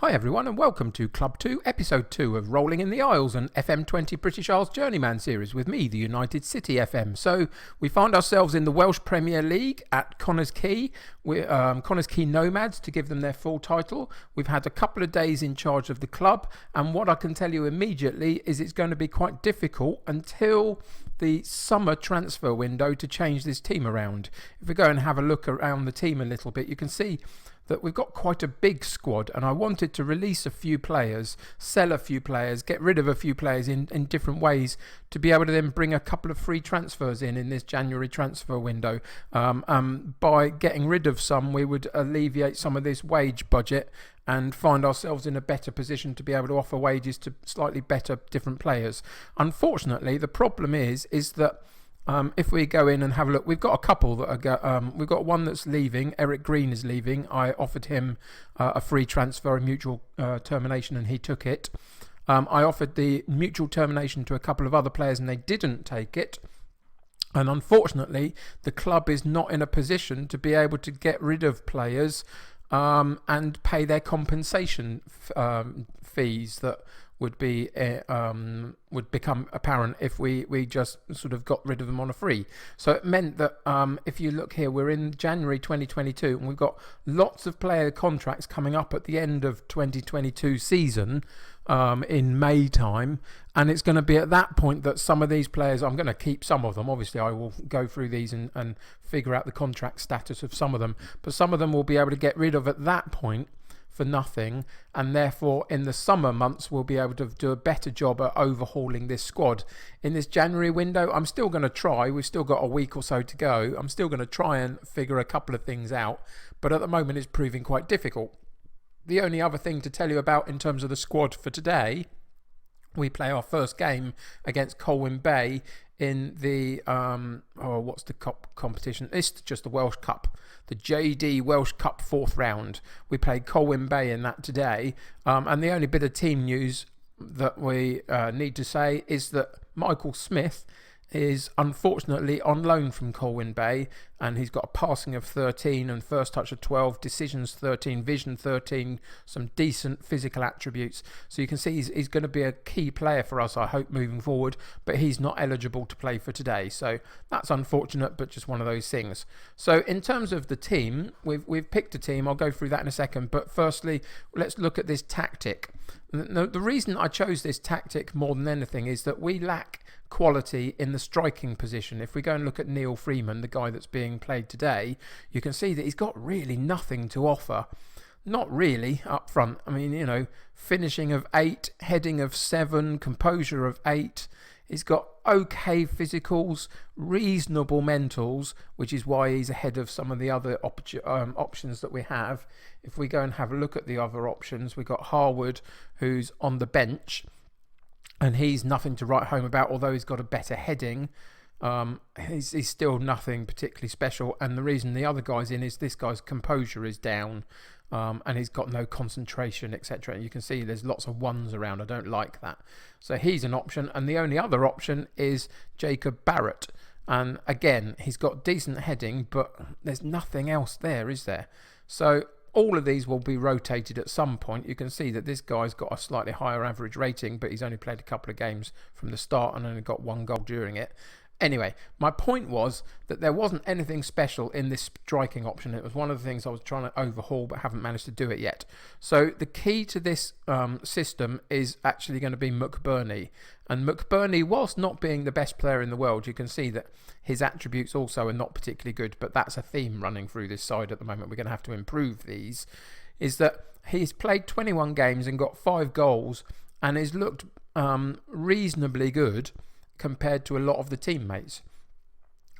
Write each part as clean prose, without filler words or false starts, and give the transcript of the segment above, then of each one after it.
Hi everyone and welcome to Club 2, Episode 2 of Rolling in the Isles, an FM20 British Isles Journeyman series with me, the United City FM. So we find ourselves in the Welsh Premier League at Connah's Quay, Connah's Quay Nomads to give them their full title. We've had a couple of days in charge of the club, and what I can tell you immediately is it's going to be quite difficult until the summer transfer window to change this team around. If we go and have a look around the team a little bit, you can see that we've got quite a big squad, and I wanted to release a few players, sell a few players, get rid of a few players in different ways to be able to then bring a couple of free transfers in this January transfer window. By getting rid of some, we would alleviate some of this wage budget and find ourselves in a better position to be able to offer wages to slightly better different players. Unfortunately, the problem is that if we go in and have a look, we've got a couple that are we've got one that's leaving. Eric Green is leaving. I offered him a free transfer, a mutual termination, and he took it. I offered the mutual termination to a couple of other players and they didn't take it. And unfortunately, the club is not in a position to be able to get rid of players and pay their compensation fees that would become apparent if we just sort of got rid of them on a free. So it meant that if you look here, we're in January 2022 and we've got lots of player contracts coming up at the end of 2022 season in May time, and it's going to be at that point that some of these players, I'm going to keep some of them, obviously I will go through these and figure out the contract status of some of them, but some of them will be able to get rid of at that point for nothing, and therefore in the summer months we'll be able to do a better job at overhauling this squad. In this January window, I'm still going to try, we've still got a week or so to go, I'm still going to try and figure a couple of things out, but at the moment it's proving quite difficult. The only other thing to tell you about in terms of the squad for today, we play our first game against Colwyn Bay in the what's the competition? It's just the Welsh Cup, the JD Welsh Cup 4th round. We played Colwyn Bay in that today, and the only bit of team news that we need to say is that Michael Smith is unfortunately on loan from Colwyn Bay, and he's got a passing of 13 and first touch of 12, decisions 13, vision 13, some decent physical attributes. So you can see he's going to be a key player for us, I hope, moving forward, but he's not eligible to play for today. So that's unfortunate, but just one of those things. So in terms of the team, we've picked a team. I'll go through that in a second, but firstly, let's look at this tactic. The reason I chose this tactic more than anything is that we lack quality in the striking position. If we go and look at Neil Freeman, the guy that's being played today, you can see that he's got really nothing to offer. Not really up front. I mean, you know, finishing of 8, heading of 7, composure of 8. He's got okay physicals, reasonable mentals, which is why he's ahead of some of the other options that we have. If we go and have a look at the other options, we've got Harwood, who's on the bench, and he's nothing to write home about, although he's got a better heading. He's still nothing particularly special, and the reason the other guy's in is this guy's composure is down, and he's got no concentration, etc. And you can see there's lots of ones around. I don't like that. So he's an option, and the only other option is Jacob Barrett. And again, he's got decent heading, but there's nothing else there, is there? So all of these will be rotated at some point. You can see that this guy's got a slightly higher average rating, but he's only played a couple of games from the start and only got 1 goal during it. Anyway, my point was that there wasn't anything special in this striking option. It was one of the things I was trying to overhaul but haven't managed to do it yet. So the key to this system is actually going to be McBurney. And McBurney, whilst not being the best player in the world, you can see that his attributes also are not particularly good, but that's a theme running through this side at the moment. We're going to have to improve these. Is that he's played 21 games and got 5 goals and has looked reasonably good compared to a lot of the teammates.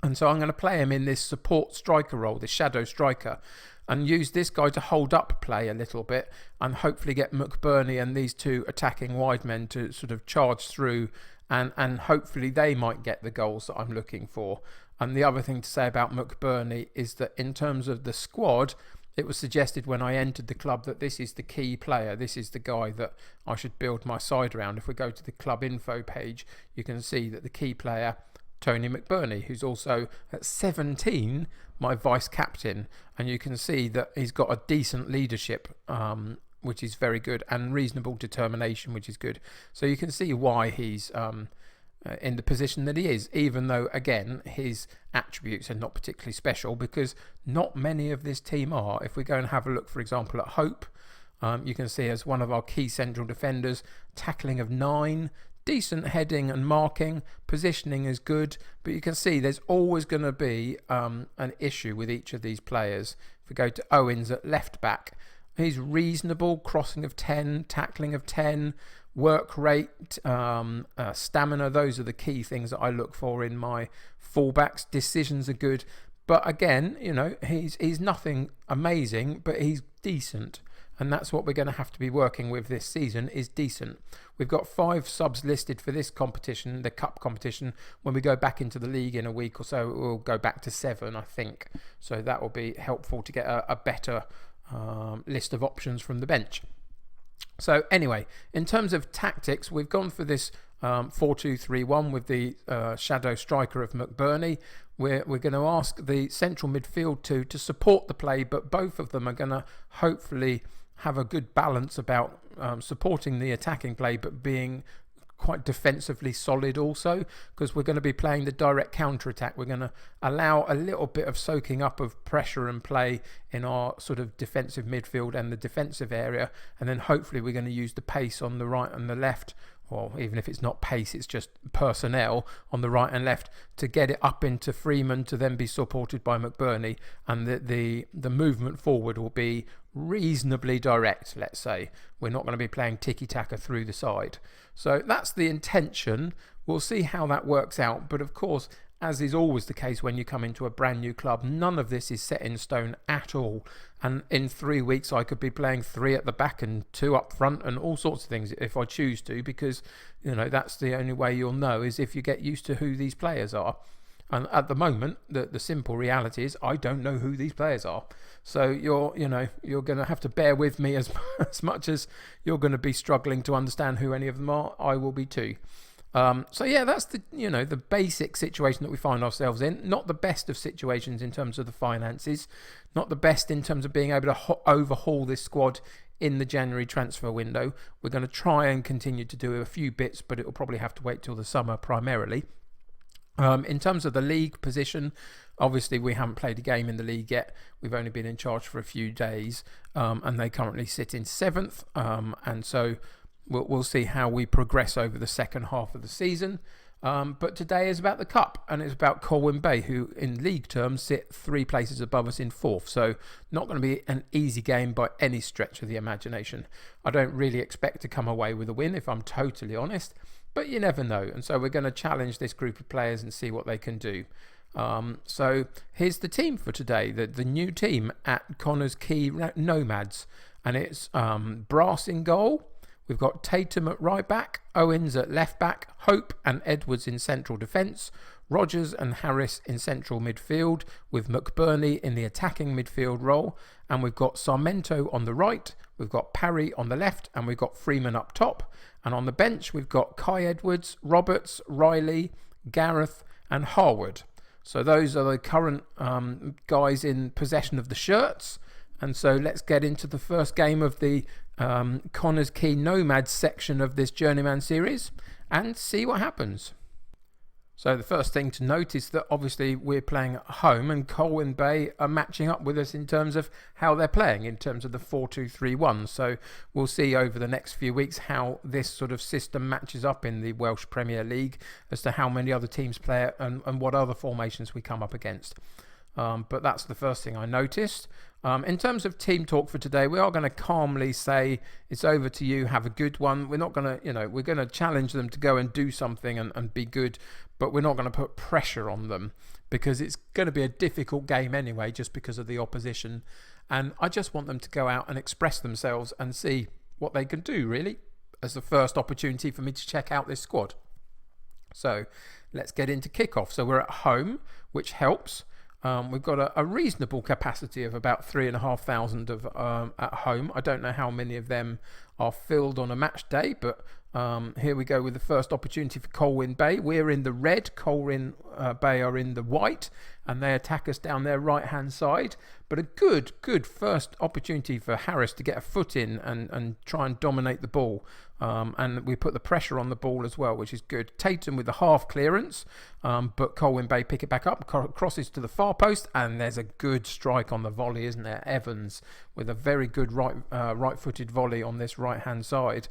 And so I'm going to play him in this support striker role, this shadow striker, and use this guy to hold up play a little bit and hopefully get McBurney and these two attacking wide men to sort of charge through, and hopefully they might get the goals that I'm looking for. And the other thing to say about McBurney is that in terms of the squad, it was suggested when I entered the club that this is the key player. This is the guy that I should build my side around. If we go to the club info page, you can see that the key player, Tony McBurney, who's also at 17 my vice captain, and you can see that he's got a decent leadership which is very good, and reasonable determination, which is good. So you can see why he's in the position that he is, even though, again, his attributes are not particularly special, because not many of this team are. If we go and have a look, for example, at Hope, you can see as one of our key central defenders, tackling of 9, decent heading and marking, positioning is good, but you can see there's always going to be an issue with each of these players. If we go to Owens at left back, he's reasonable, crossing of 10, tackling of 10, work rate, stamina. Those are the key things that I look for in my fullbacks. Decisions are good, but again, he's nothing amazing, but he's decent. And that's what we're going to have to be working with this season, is decent. We've got 5 subs listed for this competition, the cup competition. When we go back into the league in a week or so, we'll go back to 7, I think. So that will be helpful to get a better list of options from the bench. So anyway, in terms of tactics, we've gone for this 4-2-3-1 with the shadow striker of McBurney. We're going to ask the central midfield to support the play, but both of them are going to hopefully have a good balance about supporting the attacking play, but being quite defensively solid also, because we're going to be playing the direct counter-attack. We're going to allow a little bit of soaking up of pressure and play in our sort of defensive midfield and the defensive area, and then hopefully we're going to use the pace on the right and the left, or even if it's not pace, it's just personnel on the right and left, to get it up into Freeman, to then be supported by McBurney, and the movement forward will be reasonably direct, let's say. We're not going to be playing tiki-taka through the side. So that's the intention. We'll see how that works out, but of course, as is always the case when you come into a brand new club, none of this is set in stone at all. And in 3 weeks, I could be playing 3 at the back and 2 up front and all sorts of things if I choose to, because, that's the only way you'll know, is if you get used to who these players are. And at the moment, the simple reality is I don't know who these players are. So you're going to have to bear with me as much as you're going to be struggling to understand who any of them are. I will be too. So yeah, that's the basic situation that we find ourselves in. Not the best of situations in terms of the finances, not the best in terms of being able to overhaul this squad in the January transfer window. We're going to try and continue to do a few bits, but it will probably have to wait till the summer primarily. In terms of the league position, obviously we haven't played a game in the league yet. We've only been in charge for a few days, and they currently sit in 7th, and so we'll see how we progress over the second half of the season. But today is about the Cup, and it's about Colwyn Bay, who in league terms sit 3 places above us in 4th. So not going to be an easy game by any stretch of the imagination. I don't really expect to come away with a win, if I'm totally honest, but you never know. And so we're going to challenge this group of players and see what they can do. So here's the team for today, the new team at Connah's Quay Nomads, and it's Brass in goal. We've got Tatum at right back, Owens at left back, Hope and Edwards in central defence, Rogers and Harris in central midfield, with McBurney in the attacking midfield role, and we've got Sarmento on the right, we've got Parry on the left, and we've got Freeman up top, and on the bench we've got Quay Edwards, Roberts, Riley, Gareth and Harwood. So those are the current guys in possession of the shirts. And so let's get into the first game of the Connah's Quay Nomads section of this Journeyman series and see what happens. So the first thing to note is that obviously we're playing at home, and Colwyn Bay are matching up with us in terms of how they're playing, in terms of the 4-2-3-1. So we'll see over the next few weeks how this sort of system matches up in the Welsh Premier League, as to how many other teams play it and what other formations we come up against. But that's the first thing I noticed. In terms of team talk for today, we are going to calmly say, it's over to you, have a good one. We're not going to, we're going to challenge them to go and do something and be good, but we're not going to put pressure on them, because it's going to be a difficult game anyway, just because of the opposition. And I just want them to go out and express themselves and see what they can do, really, as the first opportunity for me to check out this squad. So let's get into kickoff. So we're at home, which helps. We've got a reasonable capacity of about 3,500 at home. I don't know how many of them are filled on a match day, but Here we go with the first opportunity for Colwyn Bay. We're in the red, Colwyn Bay are in the white, and they attack us down their right-hand side. But a good first opportunity for Harris to get a foot in and try and dominate the ball. And we put the pressure on the ball as well, which is good. Tatum with the half clearance, but Colwyn Bay pick it back up, crosses to the far post, and there's a good strike on the volley, isn't there? Evans with a very good right-footed volley on this right-hand side.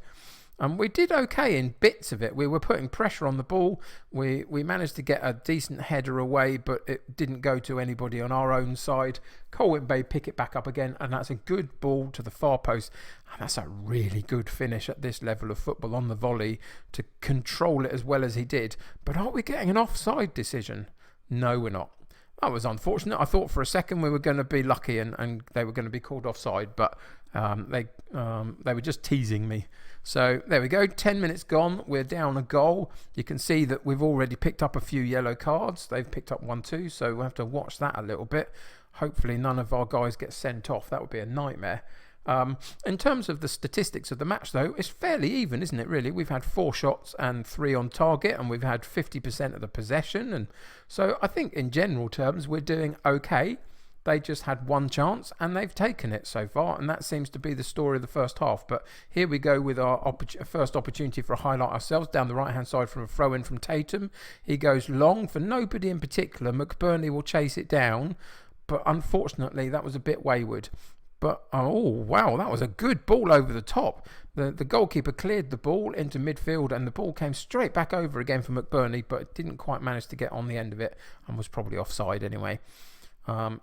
And we did okay in bits of it. We were putting pressure on the ball. We managed to get a decent header away, but it didn't go to anybody on our own side. Colwyn Bay pick it back up again, and that's a good ball to the far post. And that's a really good finish at this level of football on the volley to control it as well as he did. But are we getting an offside decision? No, we're not. That was unfortunate. I thought for a second we were going to be lucky and they were going to be called offside, but they were just teasing me. So there we go, 10 minutes gone, we're down a goal. You can see that we've already picked up a few yellow cards. They've picked up 1 too, so we'll have to watch that a little bit. Hopefully none of our guys get sent off. That would be a nightmare. In terms of the statistics of the match, though, it's fairly even, isn't it, really? We've had 4 shots and 3 on target, and we've had 50% of the possession. And so I think in general terms, we're doing okay. They just had 1 chance, and they've taken it so far, and that seems to be the story of the first half. But here we go with our first opportunity for a highlight ourselves, down the right-hand side from a throw-in from Tatum. He goes long for nobody in particular. McBurney will chase it down, but unfortunately that was a bit wayward. But, oh, wow, that was a good ball over the top. The goalkeeper cleared the ball into midfield, and the ball came straight back over again for McBurney, but didn't quite manage to get on the end of it and was probably offside anyway.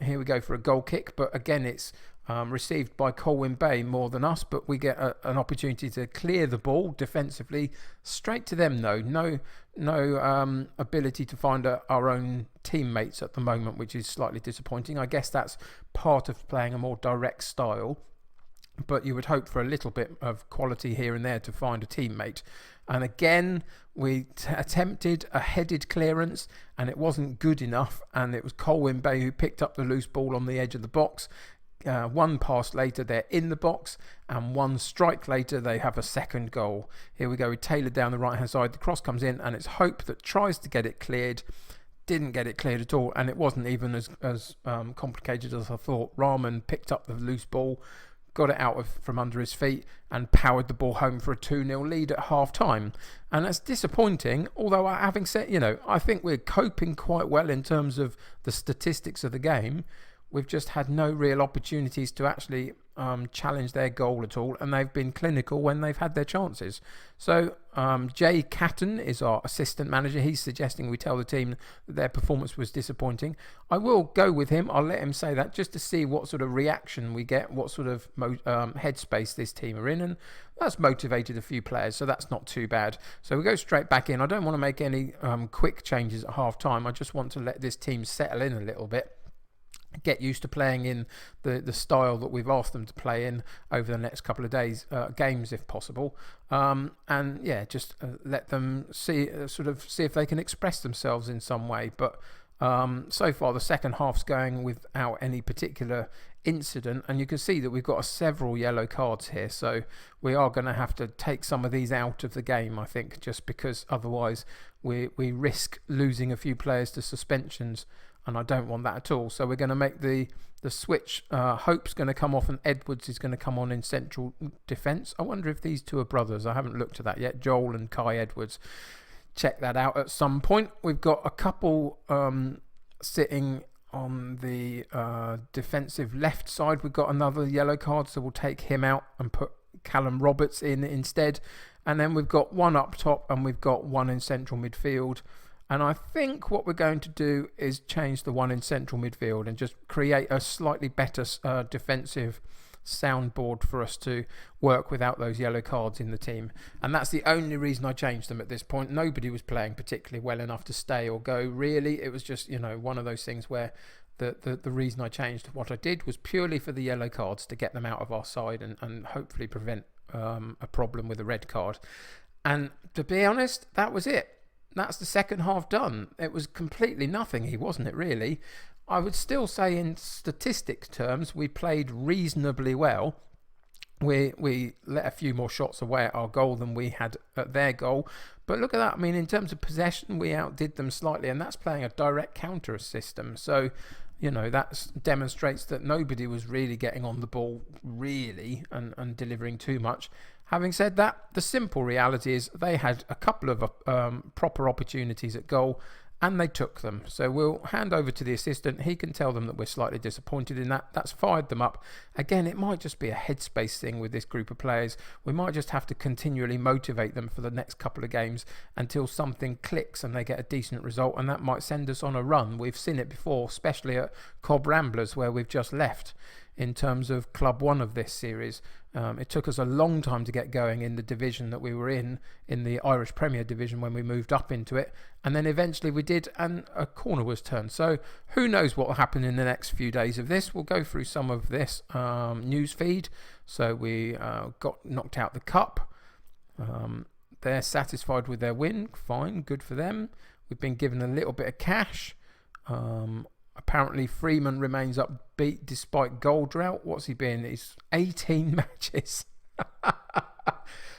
Here we go for a goal kick, but again it's received by Colwyn Bay more than us, but we get an opportunity to clear the ball defensively straight to them. No ability to find our own teammates at the moment, which is slightly disappointing. I guess that's part of playing a more direct style, but you would hope for a little bit of quality here and there to find a teammate. And again, we attempted a headed clearance and it wasn't good enough, and it was Colwyn Bay who picked up the loose ball on the edge of the box. 1 pass later they're in the box, and 1 strike later they have a second goal. Here we go with Taylor down the right hand side. The cross comes in and it's Hope that tries to get it cleared. Didn't get it cleared at all, and it wasn't even as complicated as I thought. Rahman picked up the loose ball, got it out from under his feet and powered the ball home for a 2-0 lead at half-time. And that's disappointing, although having said, I think we're coping quite well in terms of the statistics of the game. We've just had no real opportunities to actually challenge their goal at all, and they've been clinical when they've had their chances. So Jay Catton is our assistant manager. He's suggesting we tell the team that their performance was disappointing. I will go with him. I'll let him say that just to see what sort of reaction we get, what sort of headspace this team are in, and that's motivated a few players, so that's not too bad. So we go straight back in. I don't want to make any quick changes at half time. I just want to let this team settle in a little bit, get used to playing in the style that we've asked them to play in over the next couple of days, games if possible, and yeah, just let them see if they can express themselves in some way. But so far the second half's going without any particular incident, and you can see that we've got several yellow cards here, so we are going to have to take some of these out of the game, I think, just because otherwise we risk losing a few players to suspensions, and I don't want that at all. So we're going to make the switch. Hope's going to come off and Edwards is going to come on in central defence. I wonder if these two are brothers. I haven't looked at that yet. Joel and Quay Edwards. Check that out at some point. We've got a couple sitting on the defensive left side. We've got another yellow card, so we'll take him out and put Callum Roberts in instead. And then we've got 1 up top and we've got 1 in central midfield. And I think what we're going to do is change the 1 in central midfield and just create a slightly better defensive soundboard for us to work without those yellow cards in the team. And that's the only reason I changed them at this point. Nobody was playing particularly well enough to stay or go, really. It was just, one of those things where the reason I changed what I did was purely for the yellow cards, to get them out of our side and hopefully prevent a problem with a red card. And to be honest, that was it. That's the second half done. It was completely nothing, wasn't it, really? I would still say in statistic terms we played reasonably well. We let a few more shots away at our goal than we had at their goal. But look at that. I mean, in terms of possession, we outdid them slightly, and that's playing a direct counter system. So, that demonstrates that nobody was really getting on the ball, really, and delivering too much. Having said that, the simple reality is they had a couple of proper opportunities at goal, and they took them. So we'll hand over to the assistant. He can tell them that we're slightly disappointed in that. That's fired them up. Again, it might just be a headspace thing with this group of players. We might just have to continually motivate them for the next couple of games until something clicks and they get a decent result, and that might send us on a run. We've seen it before, especially at Cobb Ramblers, where we've just left in terms of Club 1 of this series. It took us a long time to get going in the division that we were in the Irish Premier Division, when we moved up into it, and then eventually we did, and a corner was turned. So who knows what will happen in the next few days of this. We'll go through some of this news feed. So we got knocked out the cup. They're satisfied with their win. Fine, good for them. We've been given a little bit of cash. Apparently Freeman remains upbeat despite goal drought. What's he been? He's 18 matches.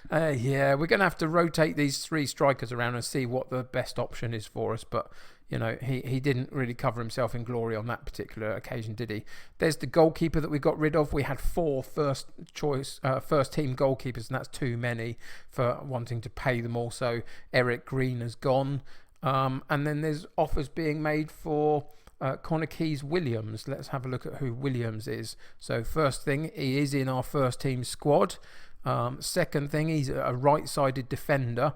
Yeah, we're going to have to rotate these three strikers around and see what the best option is for us. But, he didn't really cover himself in glory on that particular occasion, did he? There's the goalkeeper that we got rid of. We had 4 first team goalkeepers, and that's too many for wanting to pay them all. So Eric Green has gone. And then there's offers being made for Connah Quay's Williams. Let's have a look at who Williams is. So first thing, he is in our first team squad. Second thing, he's a right-sided defender,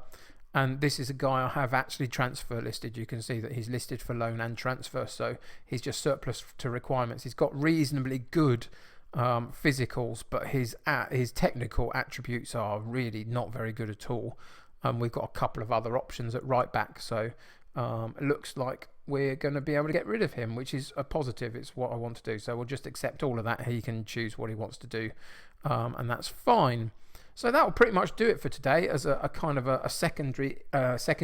and this is a guy I have actually transfer listed. You can see that he's listed for loan and transfer, so he's just surplus to requirements. He's got reasonably good physicals, but his technical attributes are really not very good at all. We've got a couple of other options at right back, so it looks like we're going to be able to get rid of him, which is a positive. It's what I want to do, so we'll just accept all of that. He can choose what he wants to do, and that's fine. So that will pretty much do it for today, as a kind of a second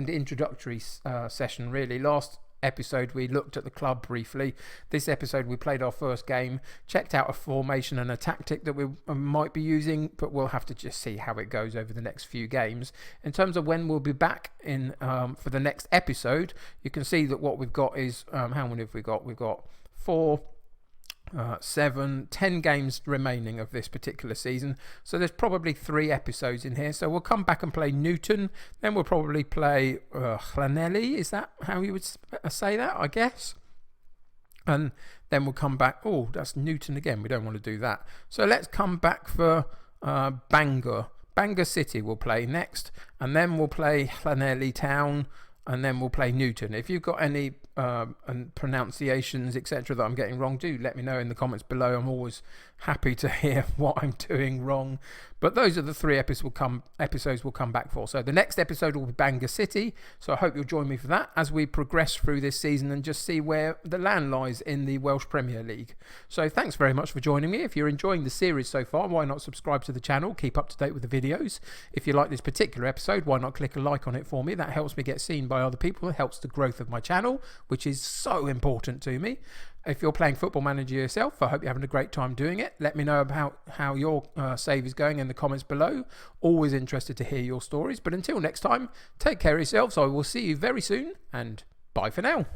introductory session, really. Last episode we looked at the club briefly. This episode we played our first game, checked out a formation and a tactic that we might be using, but we'll have to just see how it goes over the next few games. In terms of when we'll be back in for the next episode, you can see that what we've got is how many have we got? We've got 4, 7, 10 games remaining of this particular season, so there's probably 3 episodes in here. So we'll come back and play Newton, then we'll probably play Llanelli. Is that how you would say that? I guess. And then we'll come back. Oh, that's Newton again. We don't want to do that. So let's come back for Bangor City we'll play next, and then we'll play Llanelli Town, and then we'll play Newton. If you've got any pronunciations, etc., that I'm getting wrong, do let me know in the comments below. I'm always happy to hear what I'm doing wrong. But those are the 3 episodes we'll come back for. So the next episode will be Bangor City. So I hope you'll join me for that as we progress through this season and just see where the land lies in the Welsh Premier League. So thanks very much for joining me. If you're enjoying the series so far, why not subscribe to the channel? Keep up to date with the videos. If you like this particular episode, why not click a like on it for me? That helps me get seen by other people. It helps the growth of my channel, which is so important to me. If you're playing Football Manager yourself, I hope you're having a great time doing it. Let me know about how your save is going in the comments below. Always interested to hear your stories. But until next time, take care of yourselves. I will see you very soon, and bye for now.